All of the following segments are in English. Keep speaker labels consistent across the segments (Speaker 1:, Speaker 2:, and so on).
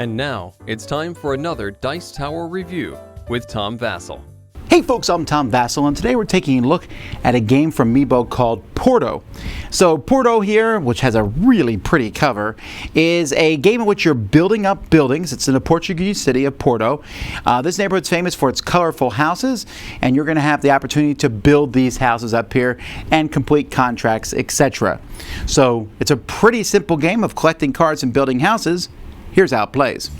Speaker 1: And now, it's time for another Dice Tower review with Tom Vasel.
Speaker 2: Hey folks, I'm Tom Vasel, and today we're taking a look at a game from Meebo called Porto. So Porto here, which has a really pretty cover, is a game in which you're building up buildings. It's in the Portuguese city of Porto. This neighborhood's famous for its colorful houses, and you're going to have the opportunity to build these houses up here and complete contracts, etc. So it's a pretty simple game of collecting cards and building houses. Here's how it plays.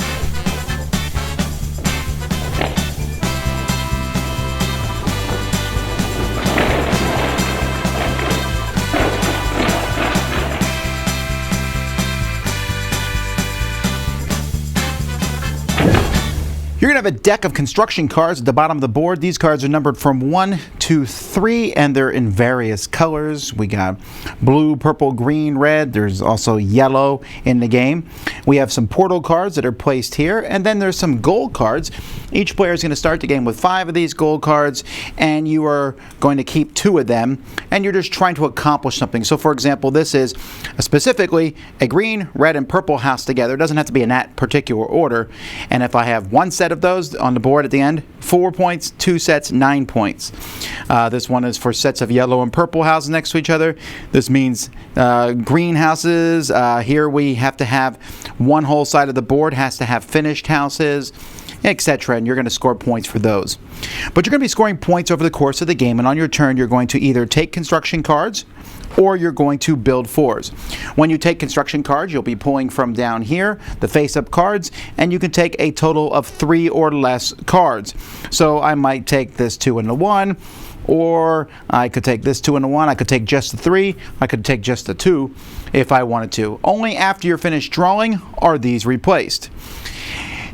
Speaker 2: You're going to have a deck of construction cards at the bottom of the board. These cards are numbered from 1 to 3, and they're in various colors. We got blue, purple, green, red. There's also yellow in the game. We have some Porto cards that are placed here, and then there's some gold cards. Each player is going to start the game with 5 of these gold cards, and you are going to keep 2 of them, and you're just trying to accomplish something. So, for example, this is specifically a green, red, and purple house together. It doesn't have to be in that particular order. And if I have one set of those on the board at the end, 4 points, 2 sets, 9 points. This one is for sets of yellow and purple houses next to each other. This means green houses. Here we have to have one whole side of the board has to have finished houses, etc. And you're going to score points for those. But you're going to be scoring points over the course of the game, and on your turn you're going to either take construction cards or you're going to build 4s. When you take construction cards, you'll be pulling from down here the face-up cards, and you can take a total of 3 or less cards. So I might take this 2 and a 1, or I could take this 2 and a 1, I could take just the 3, I could take just the 2 if I wanted to. Only after you're finished drawing are these replaced.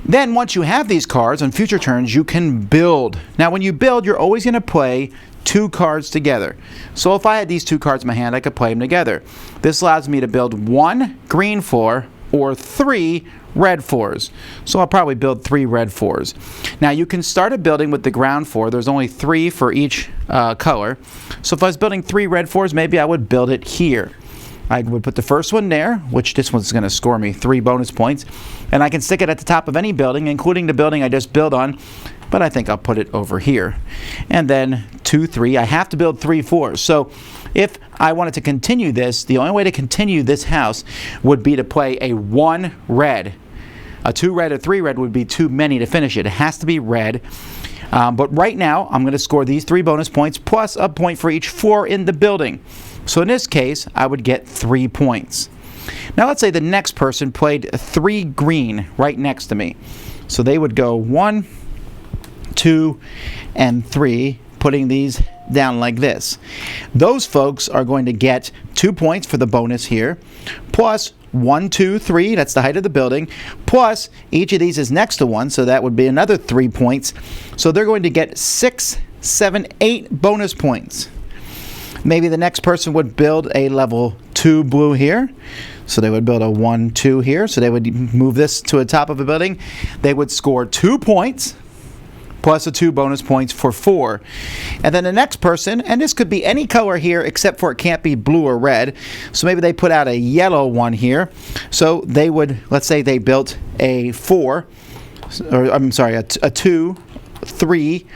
Speaker 2: Then once you have these cards, on future turns you can build. Now when you build, you're always going to play 2 cards together. So if I had these 2 cards in my hand, I could play them together. This allows me to build 1 green 4 or 3 red 4s. So I'll probably build 3 red 4s. Now you can start a building with the ground 4. There's only 3 for each color. So if I was building 3 red 4s, maybe I would build it here. I would put the first one there, which this one's going to score me 3 bonus points. And I can stick it at the top of any building, including the building I just built on. But I think I'll put it over here. And then 2, 3. I have to build 3 4s. So if I wanted to continue this, the only way to continue this house would be to play a 1 red. A 2 red or 3 red would be too many to finish it. It has to be red. But right now, I'm going to score these 3 bonus points plus a point for each 4 in the building. So in this case, I would get 3 points. Now let's say the next person played 3 green right next to me. So they would go 1, 2, and 3, putting these down like this. Those folks are going to get 2 points for the bonus here, plus 1, 2, 3, that's the height of the building, plus each of these is next to 1, so that would be another 3 points. So they're going to get 6, 7, 8 bonus points. Maybe the next person would build a level 2 blue here. So they would build a 1, 2 here. So they would move this to the top of a building. They would score 2 points plus a 2 bonus points for 4. And then the next person, and this could be any color here except for it can't be blue or red. So maybe they put out a yellow one here. So they would, let's say they built a 4, or I'm sorry, a 2, 3.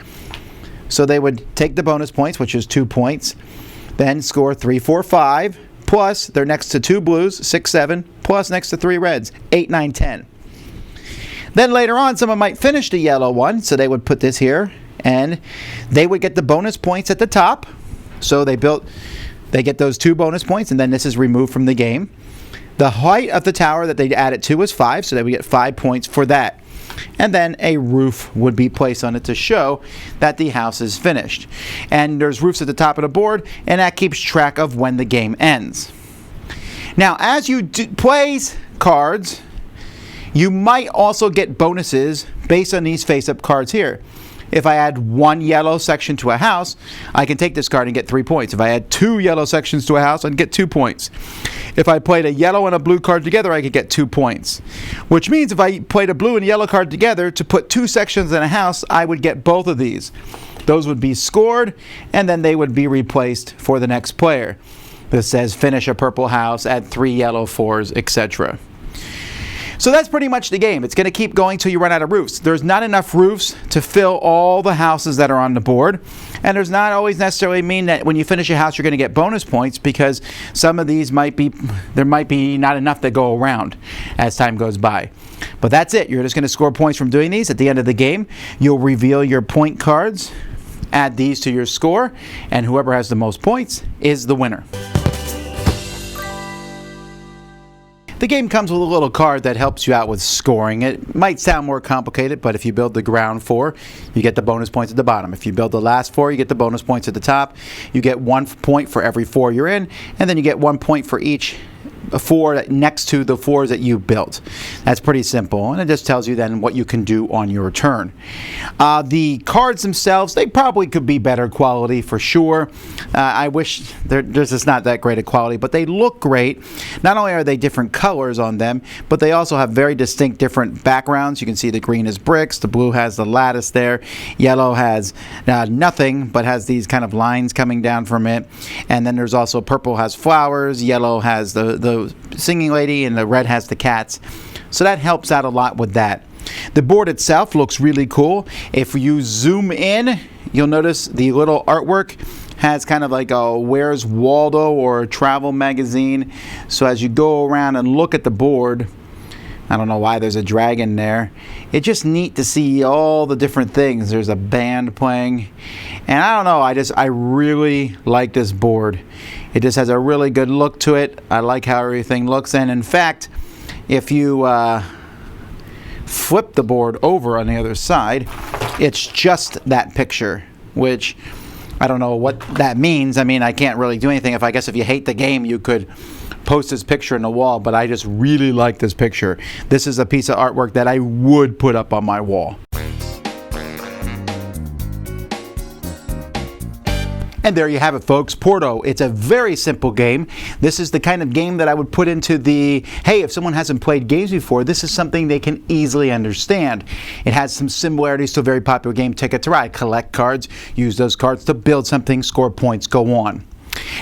Speaker 2: So they would take the bonus points, which is 2 points, then score 3, 4, 5, plus they're next to 2 blues, 6, 7, plus next to 3 reds, 8, 9, 10. Then later on, someone might finish the yellow one, so they would put this here, and they would get the bonus points at the top. So they get those 2 bonus points, and then this is removed from the game. The height of the tower that they added to was 5, so they would get 5 points for that. And then a roof would be placed on it to show that the house is finished. And there's roofs at the top of the board, and that keeps track of when the game ends. Now, as you play cards, you might also get bonuses based on these face-up cards here. If I add 1 yellow section to a house, I can take this card and get 3 points. If I add 2 yellow sections to a house, I'd get 2 points. If I played a yellow and a blue card together, I could get 2 points. Which means if I played a blue and yellow card together to put 2 sections in a house, I would get both of these. Those would be scored, and then they would be replaced for the next player. This says finish a purple house, add 3 yellow 4s, etc. So that's pretty much the game. It's going to keep going till you run out of roofs. There's not enough roofs to fill all the houses that are on the board. And does not always necessarily mean that when you finish a house you're going to get bonus points, because some of these might be not enough that go around as time goes by. But that's it. You're just going to score points from doing these. At the end of the game, you'll reveal your point cards, add these to your score, and whoever has the most points is the winner. The game comes with a little card that helps you out with scoring. It might sound more complicated, but if you build the ground 4, you get the bonus points at the bottom. If you build the last 4, you get the bonus points at the top. You get 1 point for every 4 you're in, and then you get 1 point for each 4 next to the 4s that you built. That's pretty simple, and it just tells you then what you can do on your turn. The cards themselves, they probably could be better quality for sure. I wish there's just not that great a quality, but they look great. Not only are they different colors on them, but they also have very distinct different backgrounds. You can see the green is bricks, the blue has the lattice there, yellow has nothing but has these kind of lines coming down from it, and then there's also purple has flowers, yellow has the singing lady, and the red has the cats. So that helps out a lot with that. The board itself looks really cool. If you zoom in, you'll notice the little artwork has kind of like a Where's Waldo or a travel magazine. So as you go around and look at the board, I don't know why there's a dragon there. It's just neat to see all the different things. There's a band playing. And I don't know, I really like this board. It just has a really good look to it. I like how everything looks. And in fact, if you flip the board over on the other side, it's just that picture, which I don't know what that means. I mean, I can't really do anything. I guess if you hate the game, you could post this picture on the wall, but I just really like this picture. This is a piece of artwork that I would put up on my wall. And there you have it, folks. Porto. It's a very simple game. This is the kind of game that I would put into the, hey, if someone hasn't played games before, this is something they can easily understand. It has some similarities to a very popular game, Ticket to Ride. Collect cards, use those cards to build something, score points, go on.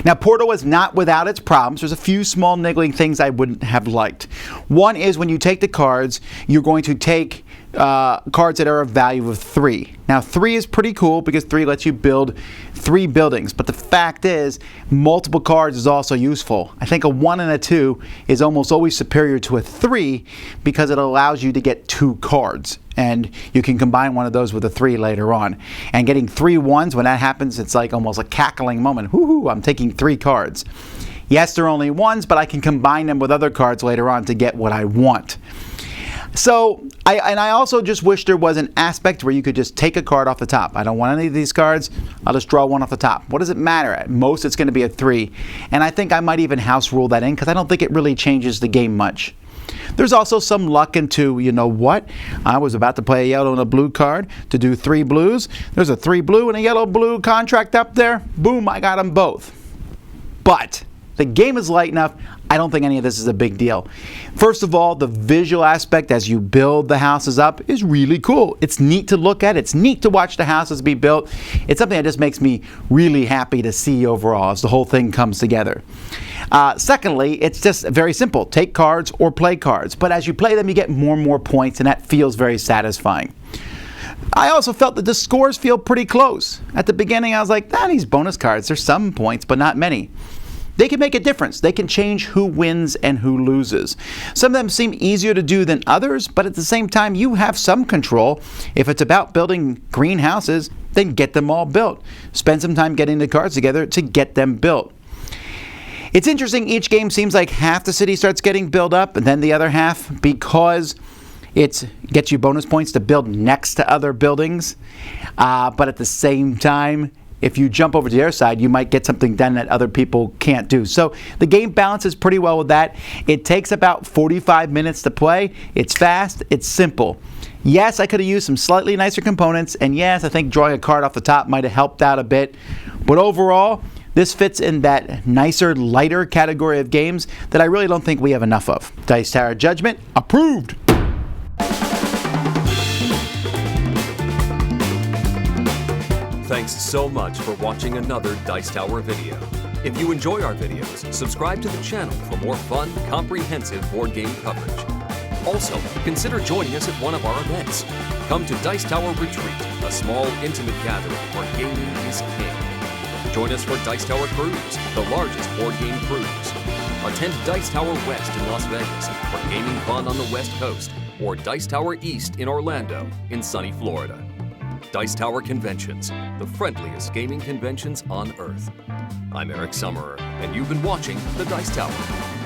Speaker 2: Now, Porto is not without its problems. There's a few small niggling things I wouldn't have liked. One is when you take the cards, you're going to take cards that are a value of 3. Now 3 is pretty cool because 3 lets you build 3 buildings, but the fact is multiple cards is also useful. I think a 1 and a 2 is almost always superior to a 3 because it allows you to get 2 cards, and you can combine one of those with a 3 later on. And getting 3 1s, when that happens, it's like almost a cackling moment. Woohoo, I'm taking 3 cards. Yes, they're only 1s, but I can combine them with other cards later on to get what I want. So, I also just wish there was an aspect where you could just take a card off the top. I don't want any of these cards. I'll just draw one off the top. What does it matter? At most, it's going to be a 3. And I think I might even house rule that in because I don't think it really changes the game much. There's also some luck into, you know what? I was about to play a yellow and a blue card to do 3 blues. There's a 3 blue and a yellow-blue contract up there. Boom, I got them both. But the game is light enough. I don't think any of this is a big deal. First of all, the visual aspect as you build the houses up is really cool. It's neat to look at. It's neat to watch the houses be built. It's something that just makes me really happy to see overall as the whole thing comes together. Secondly, it's just very simple. Take cards or play cards. But as you play them, you get more and more points, and that feels very satisfying. I also felt that the scores feel pretty close. At the beginning, I was like, these bonus cards, there's some points, but not many. They can make a difference. They can change who wins and who loses. Some of them seem easier to do than others, but at the same time, you have some control. If it's about building greenhouses, then get them all built. Spend some time getting the cards together to get them built. It's interesting, each game seems like half the city starts getting built up, and then the other half, because it gets you bonus points to build next to other buildings. But at the same time, if you jump over to their side, you might get something done that other people can't do. So the game balances pretty well with that. It takes about 45 minutes to play. It's fast. It's simple. Yes, I could have used some slightly nicer components. And yes, I think drawing a card off the top might have helped out a bit. But overall, this fits in that nicer, lighter category of games that I really don't think we have enough of. Dice Tower Judgment, approved.
Speaker 1: Thanks so much for watching another Dice Tower video. If you enjoy our videos, subscribe to the channel for more fun, comprehensive board game coverage. Also, consider joining us at one of our events. Come to Dice Tower Retreat, a small, intimate gathering where gaming is king. Join us for Dice Tower Cruise, the largest board game cruise. Attend Dice Tower West in Las Vegas for gaming fun on the West Coast, or Dice Tower East in Orlando in sunny Florida. Dice Tower Conventions, the friendliest gaming conventions on Earth. I'm Eric Summerer, and you've been watching The Dice Tower.